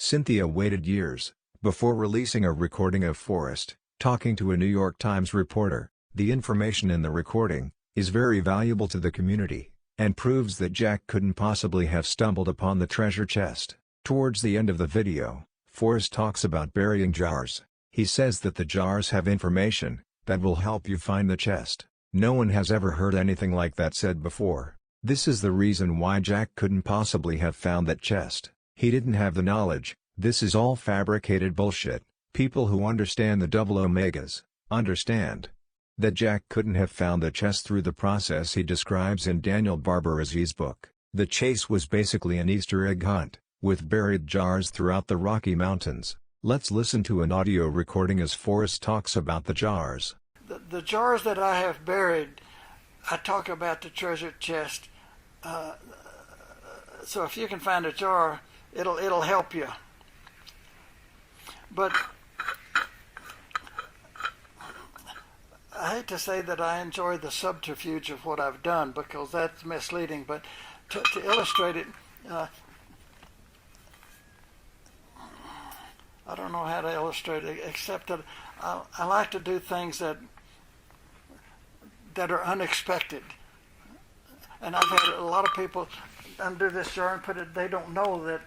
Cynthia waited years before releasing a recording of Forrest talking to a New York Times reporter. The information in the recording is very valuable to the community and proves that Jack couldn't possibly have stumbled upon the treasure chest. Towards the end of the video, Forrest talks about burying jars. He says that the jars have information that will help you find the chest. No one has ever heard anything like that said before. This is the reason why Jack couldn't possibly have found that chest. He didn't have the knowledge. This is all fabricated bullshit. People who understand the double omegas understand that Jack couldn't have found the chest through the process he describes in Daniel Barbarazzi's book. The chase was basically an Easter egg hunt, with buried jars throughout the Rocky Mountains. Let's listen to an audio recording as Forrest talks about the jars. The jars that I have buried, I talk about the treasure chest. So if you can find a jar, it'll help you. But I hate to say that I enjoy the subterfuge of what I've done, because that's misleading, but to illustrate it, I don't know how to illustrate it, except that I like to do things that are unexpected. And I've had a lot of people undo this jar and put it, they don't know that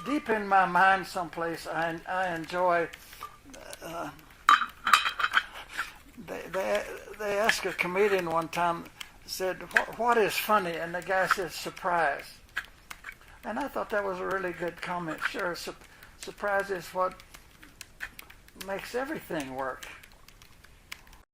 deep in my mind someplace I enjoy. They asked a comedian one time, said, what is funny? And the guy said, surprise. And I thought that was a really good comment. Sure, surprise is what makes everything work.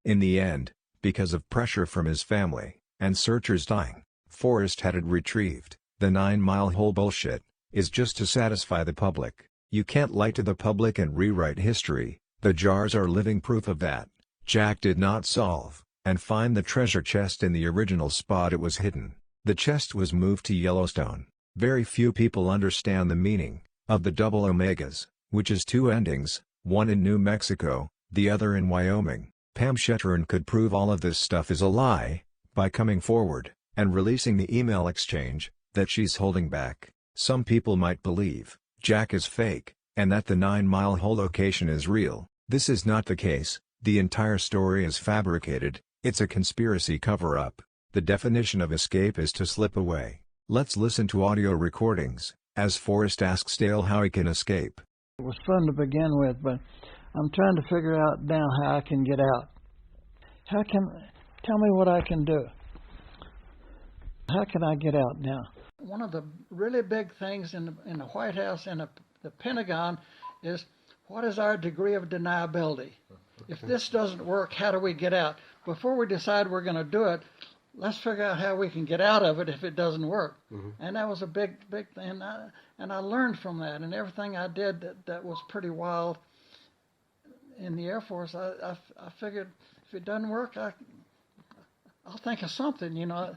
In the end, because of pressure from his family and searchers dying, Forrest had it retrieved. The 9-mile hole bullshit is just to satisfy the public. You can't lie to the public and rewrite history. The jars are living proof of that. Jack did not solve and find the treasure chest in the original spot it was hidden. The chest was moved to Yellowstone. Very few people understand the meaning of the double omegas, which is 2 endings, one in New Mexico, the other in Wyoming. Pam Shetron could prove all of this stuff is a lie by coming forward and releasing the email exchange that she's holding back. Some people might believe Jack is fake and that the 9-mile hole location is real. This is not the case. The entire story is fabricated. It's a conspiracy cover-up. The definition of escape is to slip away. Let's listen to audio recordings as Forrest asks Dale how he can escape. It was fun to begin with, but I'm trying to figure out now how I can get out. Tell me what I can do. How can I get out now? One of the really big things in the White House and the Pentagon is, what is our degree of deniability? If this doesn't work, how do we get out? Before we decide we're going to do it, let's figure out how we can get out of it if it doesn't work. Mm-hmm. And that was a big thing. And I learned from that. And everything I did that was pretty wild in the Air Force, I figured if it doesn't work, I'll think of something, you know.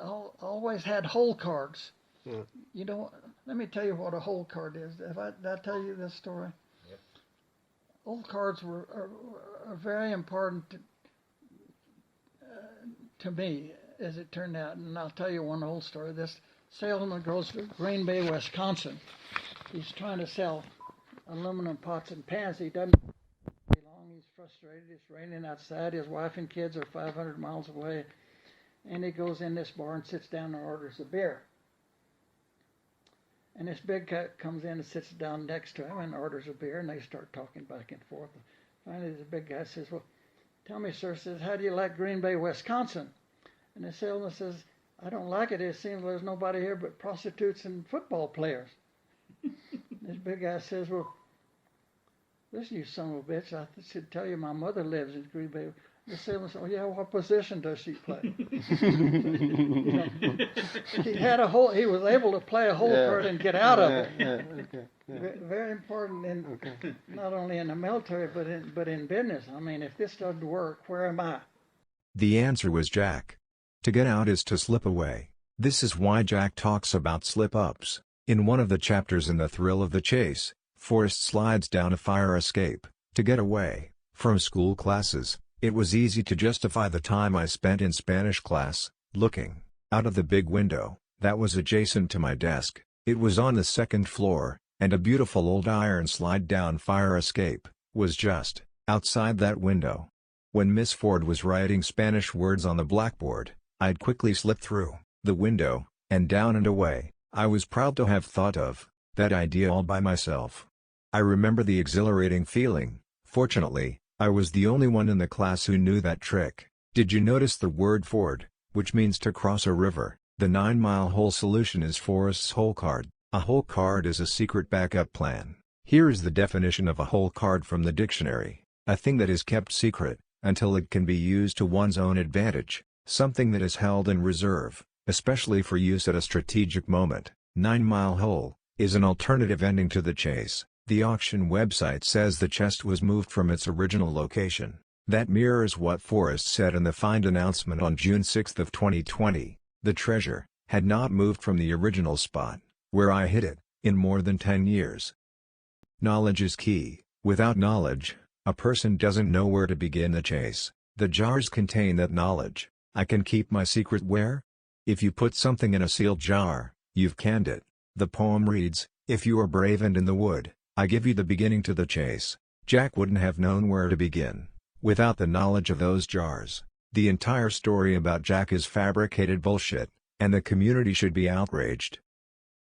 I always had hole cards. Yeah. You know, let me tell you what a hole card is. Did I tell you this story? Yep. Hole cards are very important to me, as it turned out. And I'll tell you one old story. This salesman goes to Green Bay, Wisconsin. He's trying to sell aluminum pots and pans. He doesn't stay long. He's frustrated. It's raining outside. His wife and kids are 500 miles away. And he goes in this bar and sits down and orders a beer. And this big guy comes in and sits down next to him and orders a beer, and they start talking back and forth. And finally, the big guy says, well, tell me, sir, how do you like Green Bay, Wisconsin? And the salesman says, I don't like it. It seems there's nobody here but prostitutes and football players. This big guy says, well, listen, you son of a bitch, I should tell you my mother lives in Green Bay. The salesman said, oh, yeah, what position does she play? You know, he was able to play a hole card and get out of it. Okay. Very important, not only in the military, but in business. I mean, if this doesn't work, where am I? The answer was Jack. To get out is to slip away. This is why Jack talks about slip-ups. In one of the chapters in The Thrill of the Chase, Forrest slides down a fire escape to get away from school classes. It was easy to justify the time I spent in Spanish class, looking out of the big window. that was adjacent to my desk. It was on the second floor, and a beautiful old iron slide-down fire escape was just outside that window. When Miss Ford was writing Spanish words on the blackboard, I'd quickly slip through the window, and down and away. I was proud to have thought of that idea all by myself. I remember the exhilarating feeling. Fortunately, I was the only one in the class who knew that trick. Did you notice the word ford, which means to cross a river? The 9-mile hole solution is Forrest's hole card. A hole card is a secret backup plan. Here is the definition of a hole card from the dictionary: a thing that is kept secret until it can be used to one's own advantage, something that is held in reserve, especially for use at a strategic moment. 9-mile hole is an alternative ending to the chase. The auction website says the chest was moved from its original location. That mirrors what Forrest said in the find announcement on June 6 of 2020. The treasure had not moved from the original spot, where I hid it, in more than 10 years. Knowledge is key. Without knowledge, a person doesn't know where to begin the chase. The jars contain that knowledge. I can keep my secret where? If you put something in a sealed jar, you've canned it. The poem reads, "If you are brave and in the wood, I give you the beginning to the chase." Jack wouldn't have known where to begin without the knowledge of those jars. The entire story about Jack is fabricated bullshit, and the community should be outraged.